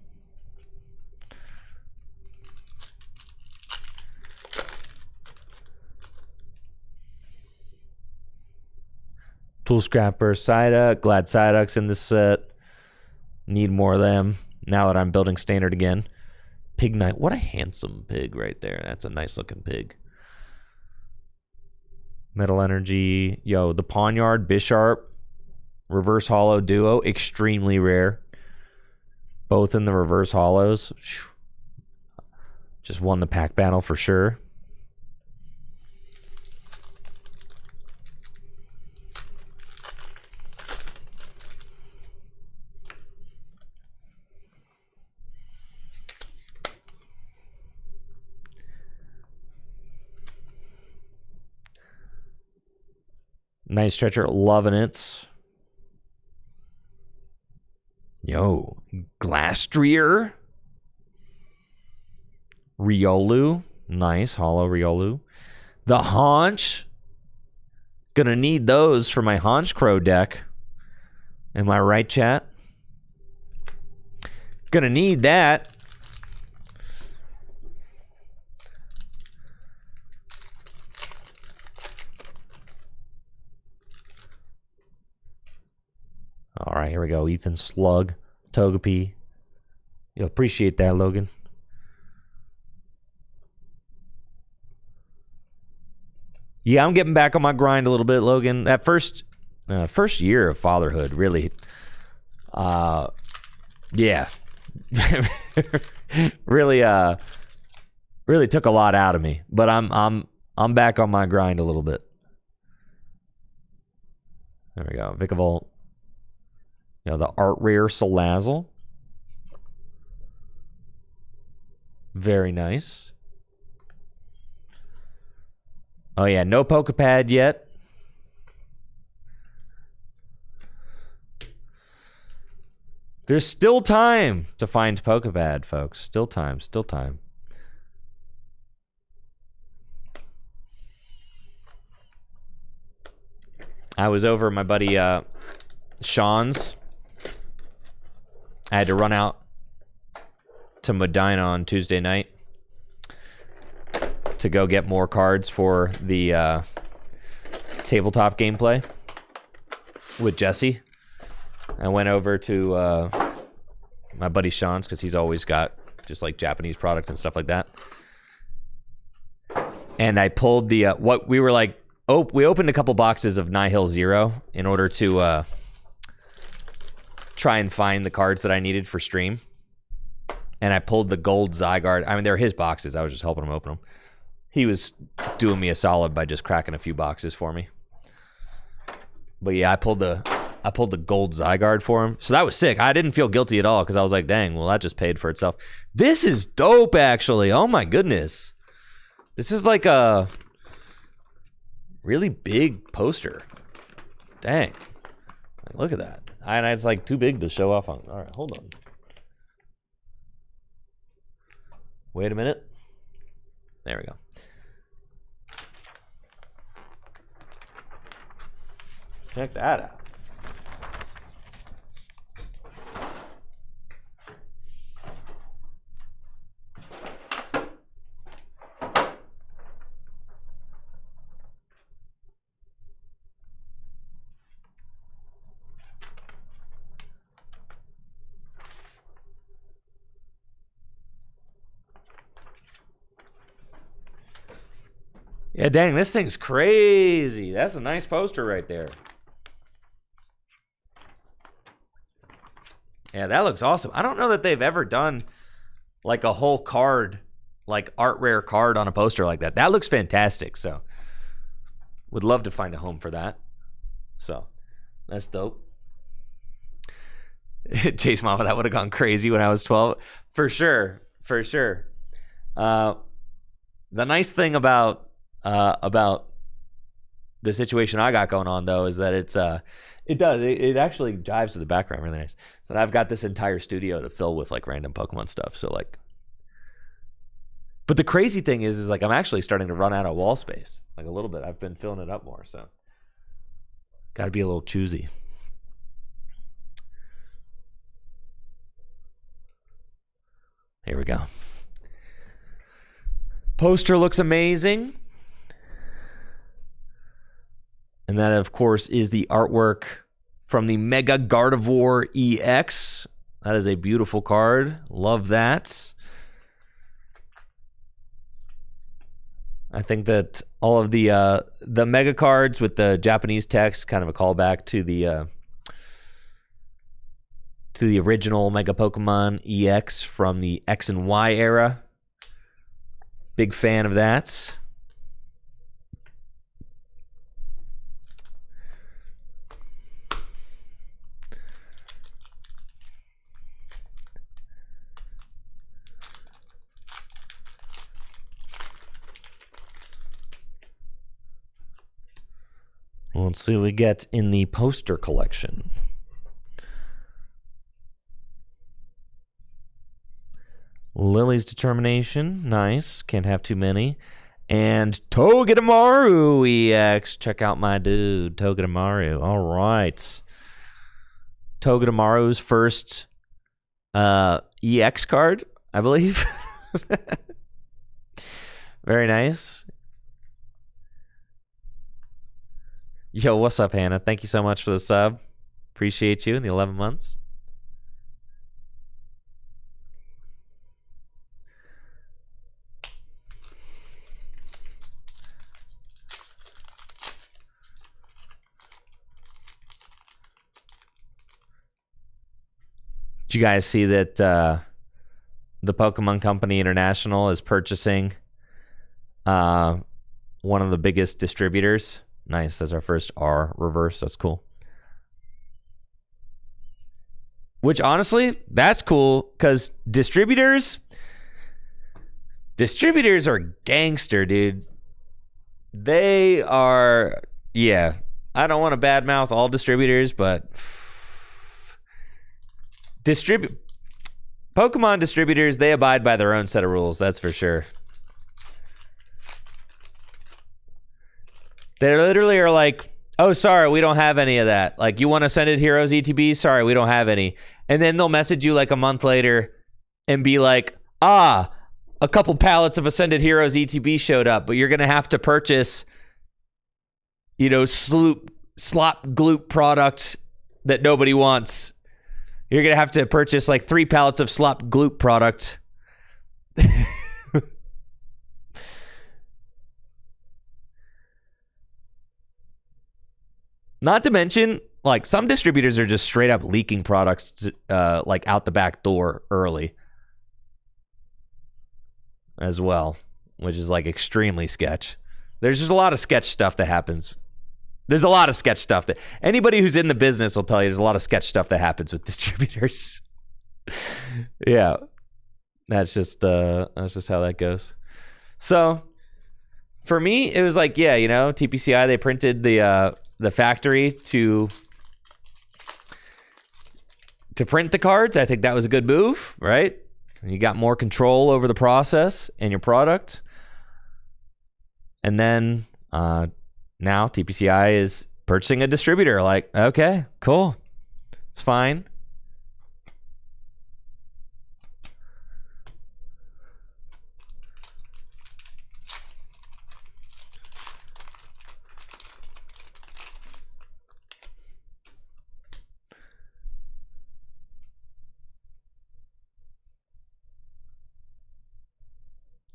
Tool Scrapper, Psyduck. Glad Psyduck's in this set. Need more of them now that I'm building standard again. Pig Knight. What a handsome pig right there. That's a nice looking pig. Metal Energy. Yo, the Pawniard, Bisharp. Reverse Hollow Duo. Extremely rare. Both in the reverse hollows. Just won the pack battle for sure. Nice stretcher, loving it. Yo, Glastrier. Riolu, nice, hollow Riolu. The Haunch. Gonna need those for my Haunch Crow deck. Am I right, chat? Gonna need that. All right, here we go. Ethan Slug, Togepi. You appreciate that, Logan. Yeah, I'm getting back on my grind a little bit, Logan. That first year of fatherhood, really, yeah, really, really took a lot out of me. But I'm back on my grind a little bit. There we go, Vikavolt. You know, the art rare Salazzle. Very nice. Oh yeah, no Pokepad yet. There's still time to find Pokepad, folks. Still time, still time. I was over at my buddy Sean's. I had to run out to Medina on Tuesday night to go get more cards for the tabletop gameplay with Jesse. I went over to my buddy Sean's because he's always got just like Japanese product and stuff like that. And I pulled the what we were like. Oh, we opened a couple boxes of Nihil Zero in order to try and find the cards that I needed for stream. And I pulled the gold Zygarde. I mean, they're his boxes. I was just helping him open them. He was doing me a solid by just cracking a few boxes for me. But yeah, I pulled the gold Zygarde for him. So that was sick. I didn't feel guilty at all because I was like, dang, well, that just paid for itself. This is dope, actually. Oh, my goodness. This is like a really big poster. Dang. Look at that. And it's like too big to show off on. All right, hold on. Wait a minute. There we go. Check that out. Yeah, dang, this thing's crazy. That's a nice poster right there. Yeah, that looks awesome. I don't know that they've ever done like a whole card, like art rare card on a poster like that. That looks fantastic. So would love to find a home for that. So that's dope. Chase Mama, that would have gone crazy when I was 12. For sure. For sure. The nice thing about the situation I got going on though is that it actually jives with the background really nice. So I've got this entire studio to fill with like random Pokemon stuff. So like, but the crazy thing is like I'm actually starting to run out of wall space, like a little bit. I've been filling it up more, so got to be a little choosy. Here we go. Poster looks amazing. And that, of course, is the artwork from the Mega Gardevoir EX. That is a beautiful card. Love that. I think that all of the Mega cards with the Japanese text, kind of a callback to the original Mega Pokemon EX from the X and Y era. Big fan of that. Let's see what we get in the poster collection. Lily's Determination, nice. Can't have too many. And Togedemaru EX. Check out my dude, Togedemaru. All right. Togedemaru's first EX card, I believe. Very nice. Yo, what's up, Hannah? Thank you so much for the sub. Appreciate you in the 11 months. Did you guys see that the Pokemon Company International is purchasing one of the biggest distributors? Nice. That's our first R reverse. That's cool. Which, honestly, that's cool because distributors are gangster, dude. They are, yeah. I don't want to badmouth all distributors, but Pokemon distributors, they abide by their own set of rules, that's for sure. They literally are like, oh, sorry, we don't have any of that. Like, you want Ascended Heroes ETB? Sorry, we don't have any. And then they'll message you like a month later and be like, a couple pallets of Ascended Heroes ETB showed up, but you're going to have to purchase, you know, slop gloop product that nobody wants. You're going to have to purchase like 3 pallets of slop gloop product. Not to mention, like, some distributors are just straight up leaking products like out the back door early as well, which is like extremely sketch. There's just a lot of sketch stuff that happens. There's a lot of sketch stuff that anybody who's in the business will tell you there's a lot of sketch stuff that happens with distributors. Yeah. That's just how that goes. So for me, it was like, yeah, you know, TPCI, they printed the factory to print the cards. I think that was a good move, right? You got more control over the process and your product. And then now TPCI is purchasing a distributor. Like, okay, cool. It's fine.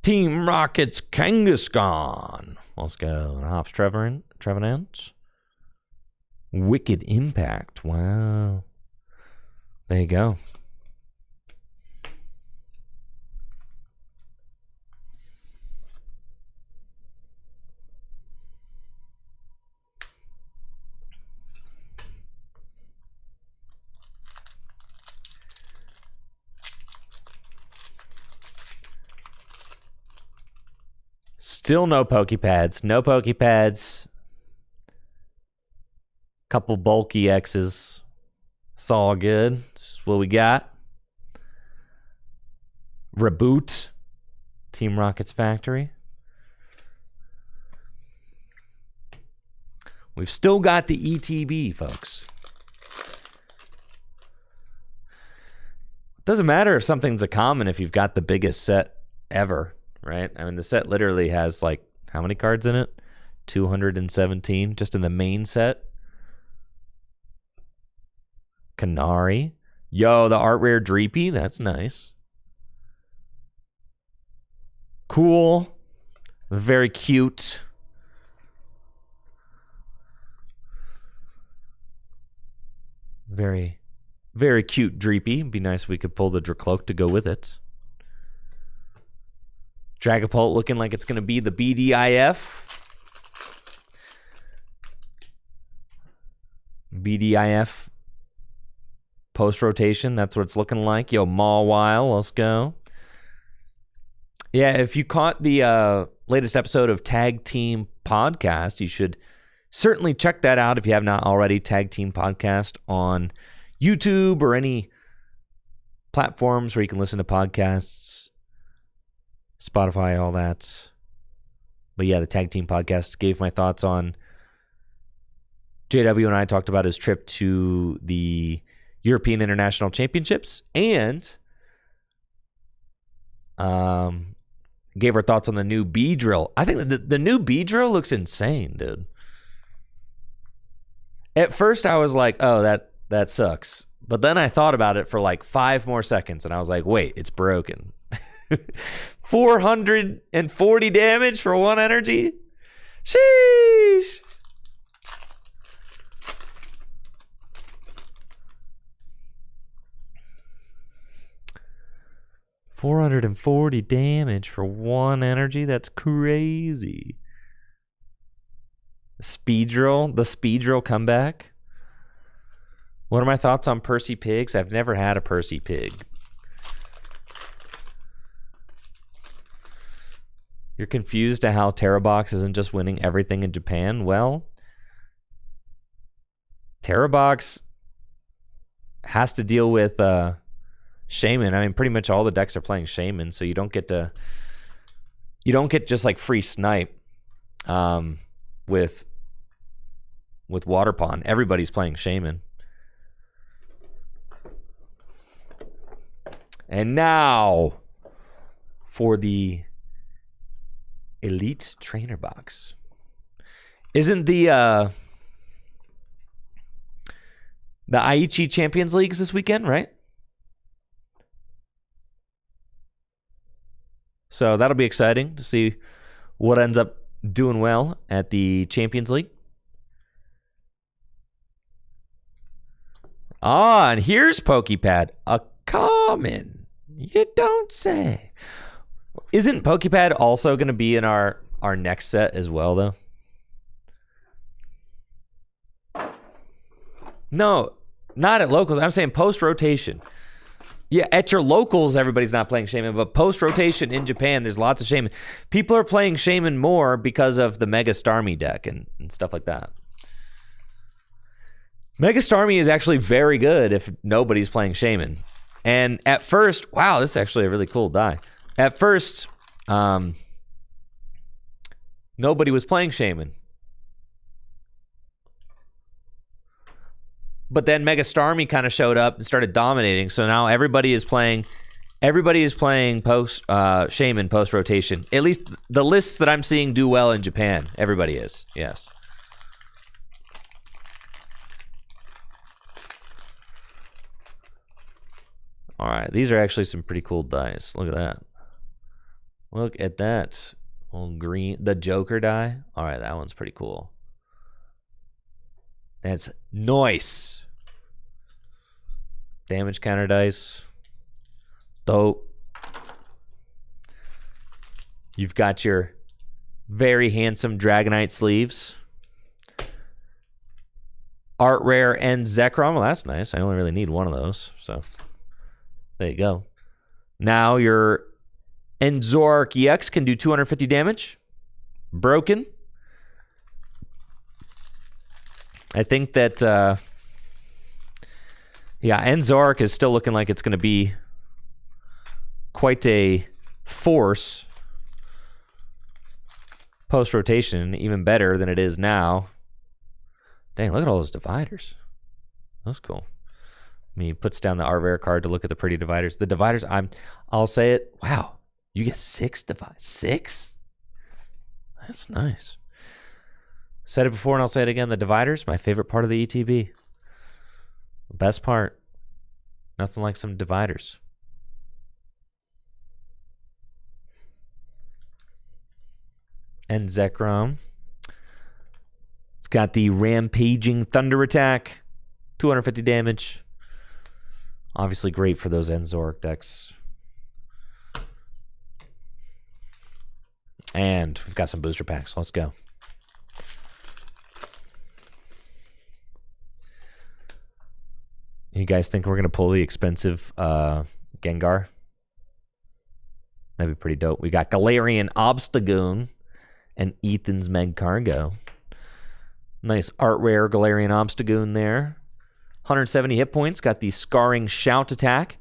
Team Rocket's Kangaskhan. Let's go. Hops Trevenant. Wicked Impact. Wow. There you go. Still no Pokepads. No Pokepads. Couple bulky X's. It's all good. This is what we got. Reboot. Team Rocket's factory. We've still got the ETB, folks. Doesn't matter if something's a common if you've got the biggest set ever. Right? I mean, the set literally has, like, how many cards in it? 217, just in the main set. Canary. Yo, the art rare Dreepy. That's nice. Cool. Very cute. Very, very cute Dreepy. It'd be nice if we could pull the Dracloak to go with it. Dragapult looking like it's going to be the BDIF. BDIF post-rotation. That's what it's looking like. Yo, Mawile, let's go. Yeah, if you caught the latest episode of Tag Team Podcast, you should certainly check that out if you have not already. Tag Team Podcast on YouTube or any platforms where you can listen to podcasts. Spotify, all that. But yeah, the Tag Team Podcast gave my thoughts on JW, and I talked about his trip to the European International Championships and gave our thoughts on the new B drill. I think the new B drill looks insane, dude. At first I was like, oh, that sucks. But then I thought about it for like 5 more seconds and I was like, wait, it's broken. 440 damage for 1 energy? Sheesh. 440 damage for 1 energy? That's crazy. Speedrill, the Speedrill comeback. What are my thoughts on Percy Pigs? I've never had a Percy Pig. You're confused to how Terabox isn't just winning everything in Japan? Well, Terabox has to deal with Shaman. I mean, pretty much all the decks are playing Shaman, so you don't get just like free snipe with Water Pond. Everybody's playing Shaman. And now for the Elite Trainer Box. Isn't the Aichi Champions Leagues this weekend, right? So that'll be exciting to see what ends up doing well at the Champions League. Ah, and here's Pokepad, a common. You don't say. Isn't Pokepad also going to be in our next set as well, though? No, not at locals. I'm saying post-rotation. Yeah, at your locals, everybody's not playing Shaman, but post-rotation in Japan, there's lots of Shaman. People are playing Shaman more because of the Mega Starmie deck and stuff like that. Mega Starmie is actually very good if nobody's playing Shaman. And at first, wow, this is actually a really cool die. At first, nobody was playing Shaman. But then Mega Starmie kind of showed up and started dominating. So now everybody is playing post Shaman post rotation. At least the lists that I'm seeing do well in Japan. Everybody is, yes. All right, these are actually some pretty cool dice. Look at that. Look at that. Old green, the Joker die. All right, that one's pretty cool. That's nice. Damage counter dice. Dope. You've got your very handsome Dragonite sleeves. Art Rare and Zekrom. Well, that's nice. I only really need one of those. So there you go. Now your Enzork EX can do 250 damage. Broken. I think that, yeah, Enzork is still looking like it's going to be quite a force post-rotation, even better than it is now. Dang, look at all those dividers. That's cool. I mean, he puts down the Art Rare card to look at the pretty dividers. The dividers, I'll say it. Wow, you get 6 dividers. 6? That's nice. Said it before and I'll say it again. The dividers, my favorite part of the ETB. Best part. Nothing like some dividers. And Zekrom. It's got the Rampaging Thunder Attack. 250 damage. Obviously great for those Enzork decks. And we've got some booster packs. Let's go. You guys think we're going to pull the expensive Gengar? That'd be pretty dope. We got Galarian Obstagoon and Ethan's Magcargo. Nice Art Rare Galarian Obstagoon there. 170 hit points. Got the Scarring Shout attack.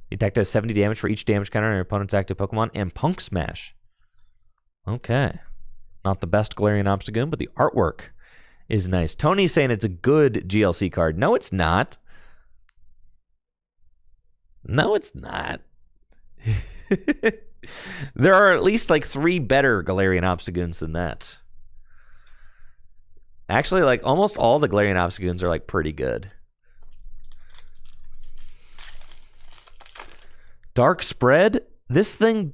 The attack does 70 damage for each damage counter on your opponent's active Pokemon. And Punk Smash. Okay. Not the best Galarian Obstagoon, but the artwork is nice. Tony's saying it's a good GLC card. No, it's not. No, it's not. There are at least like 3 better Galarian Obstagoons than that. Actually, like almost all the Galarian Obstagoons are like pretty good. Dark Spread? This thing...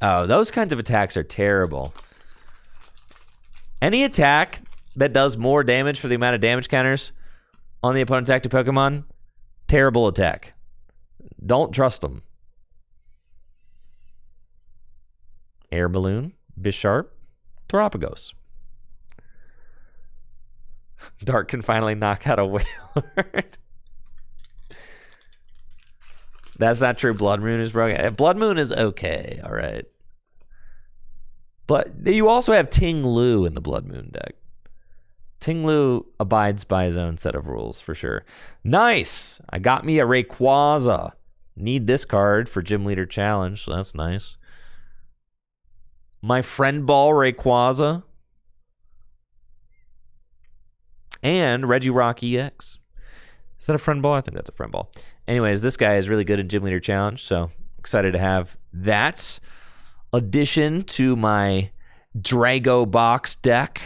Oh, those kinds of attacks are terrible. Any attack that does more damage for the amount of damage counters on the opponent's active Pokemon, terrible attack. Don't trust them. Air Balloon, Bisharp, Terapagos. Dark can finally knock out a Wailord. That's not true. Blood Moon is broken. Blood Moon is okay. All right. But you also have Ting Lu in the Blood Moon deck. Ting Lu abides by his own set of rules for sure. Nice. I got me a Rayquaza. Need this card for Gym Leader Challenge, so that's nice. My Friend Ball Rayquaza. And Regirock EX. Is that a Friend Ball? I think that's a Friend Ball. Anyways, this guy is really good in Gym Leader Challenge, so excited to have that addition to my Drago box deck.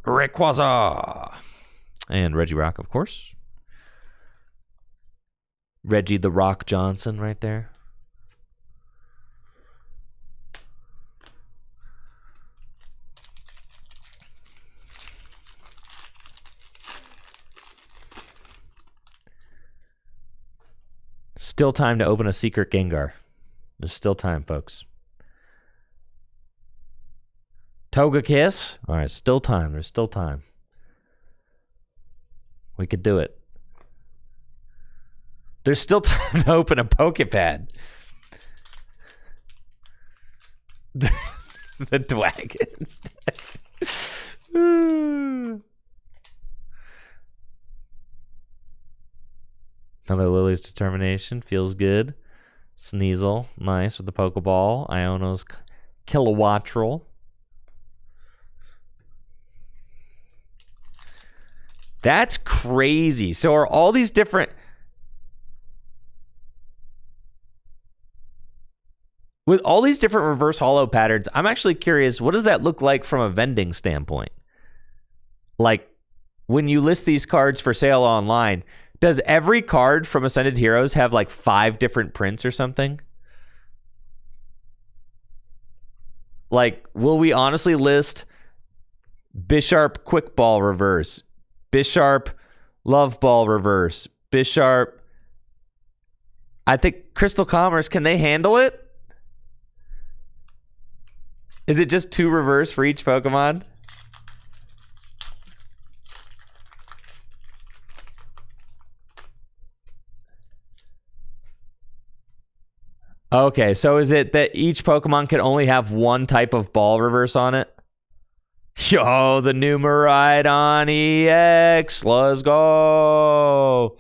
Rayquaza. And Regirock, of course. Reggie the Rock Johnson right there. Still time to open a secret Gengar. There's still time, folks. Togekiss. All right, still time. There's still time. We could do it. There's still time to open a Pokepad. The Dwagons. Another Lily's Determination. Feels good. Sneasel. Nice with the Pokeball. Iono's Kilowattrel. That's crazy. So are all these different... With all these different reverse holo patterns, I'm actually curious, what does that look like from a vending standpoint? Like, when you list these cards for sale online, does every card from Ascended Heroes have like 5 different prints or something? Like, will we honestly list Bisharp Quick Ball Reverse, Bisharp Love Ball Reverse, Bisharp... I think Crystal Commerce, can they handle it? Is it just 2 reverse for each Pokemon? Okay, so is it that each Pokemon can only have one type of ball reverse on it? Yo, the new Miraidon EX. Let's go.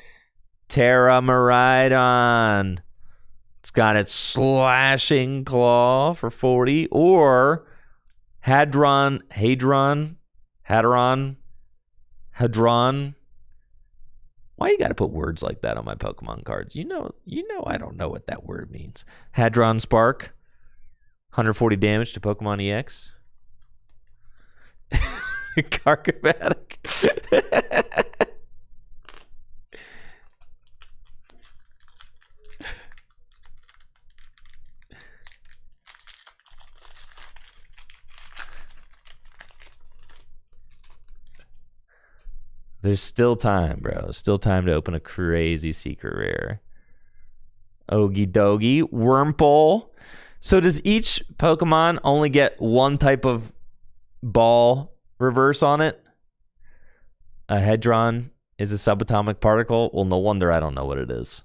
Terra Miraidon. It's got its slashing claw for 40. Or Hadron. Why you got to put words like that on my Pokemon cards? You know I don't know what that word means. Hadron Spark. 140 damage to Pokemon EX. Carcomatic. There's still time, bro. Still time to open a crazy secret rare. Okie dokie. Wurmple. So does each Pokemon only get one type of ball reverse on it? A Hedron is a subatomic particle? Well, no wonder I don't know what it is.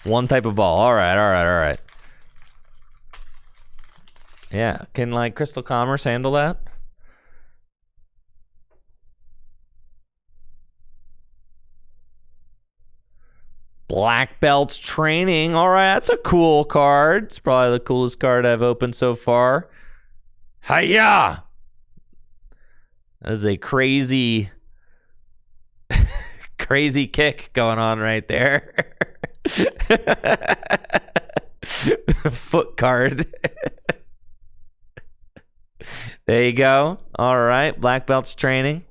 One type of ball. All right. Yeah, can like Crystal Commerce handle that? Black Belt's Training. All right, that's a cool card. It's probably the coolest card I've opened so far. Hiya! That is a crazy, crazy kick going on right there. Foot card. There you go. All right. Black Belt's Training.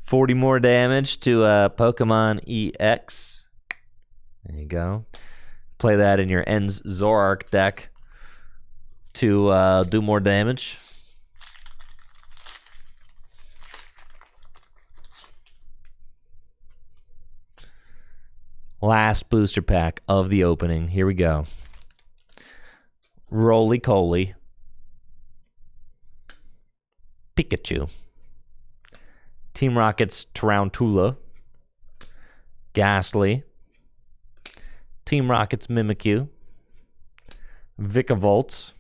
$40 more damage to Pokemon EX. There you go. Play that in your Ends Zorark deck to do more damage. Last booster pack of the opening. Here we go. Roly-Coly. Pikachu. Team Rocket's Tarantula. Ghastly. Team Rocket's Mimikyu. Vikavolt.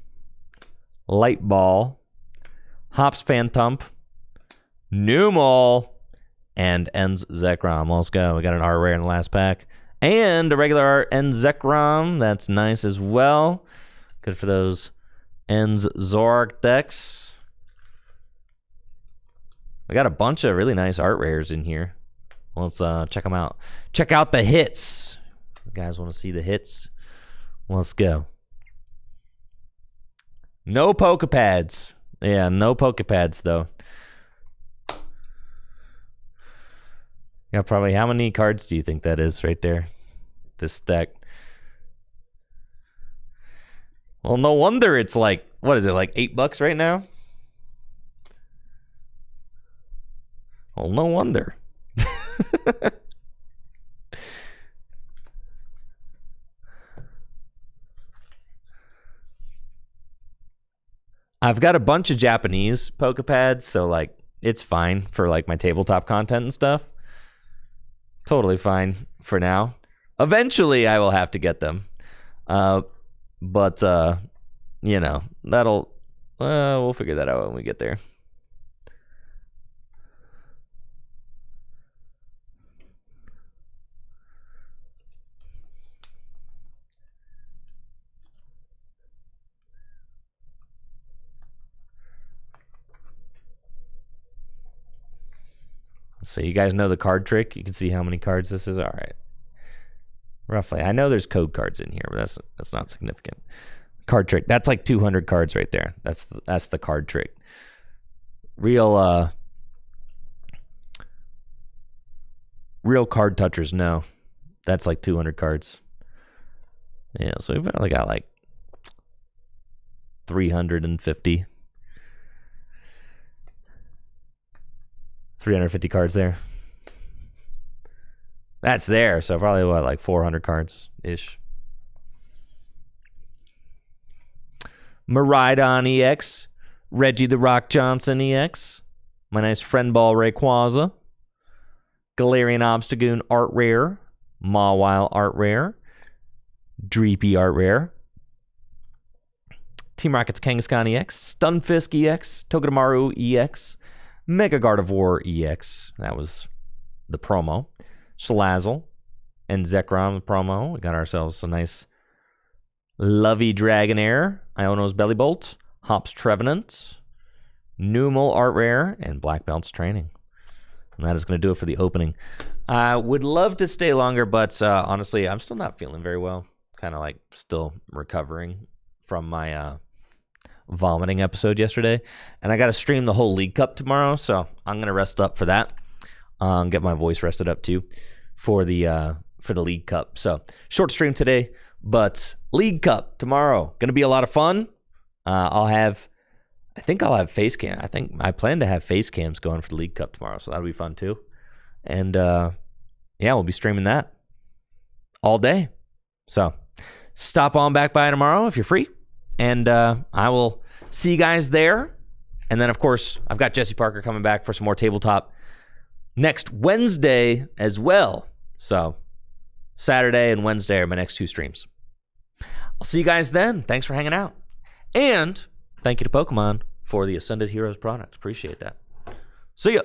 Light Ball. Hops Phantump. Numel. And Ends Zekrom. Let's go. We got an art rare in the last pack. And a regular art Ends Zekrom. That's nice as well. Good for those Ends Zorark decks. We got a bunch of really nice art rares in here. Let's check them out. Check out the hits. You guys want to see the hits? Let's go. No Pokepads. Yeah, no Pokepads though. Yeah, probably. How many cards do you think that is right there? This deck. Well, no wonder it's like, what is it, like $8 right now? Well, no wonder. I've got a bunch of Japanese Pokepads, so like it's fine for like my tabletop content and stuff. Totally fine for now. Eventually, I will have to get them. But you know, that'll we'll figure that out when we get there. So you guys know the card trick? You can see how many cards this is. All right. Roughly. I know there's code cards in here, but that's not significant. Card trick. That's like 200 cards right there. That's the card trick. Real card touchers, no. That's like 200 cards. Yeah, so we've probably got like 350 cards there. That's there, so probably what, like 400 cards ish. Miraidon EX, Reggie the Rock Johnson EX, my nice friend ball Rayquaza, Galarian Obstagoon art rare, Mawile art rare, Dreepy art rare, Team Rocket's Kangaskhan EX, Stunfisk EX, Togedemaru EX, Mega Gardevoir EX, that was the promo, Salazzle, and Zekrom promo. We got ourselves a nice Lovey Dragonair, Iono's Bellibolt, Hops Trevenant, Numel art rare, and Black Belt's Training. And that is going to do it for the opening. I would love to stay longer, but honestly, I'm still not feeling very well. Kind of like still recovering from my vomiting episode yesterday. And I got to stream the whole League Cup tomorrow, so I'm going to rest up for that. Get my voice rested up too for the League Cup. So short stream today, but League Cup tomorrow. Going to be a lot of fun. I think I'll have face cam. I plan to have face cams going for the League Cup tomorrow, so that'll be fun too. And yeah, we'll be streaming that all day. So stop on back by tomorrow if you're free, and I will see you guys there. And then, of course, I've got Jesse Parker coming back for some more tabletop next Wednesday as well. So Saturday and Wednesday are my next two streams. I'll see you guys then. Thanks for hanging out. And thank you to Pokemon for the Ascended Heroes product. Appreciate that. See ya.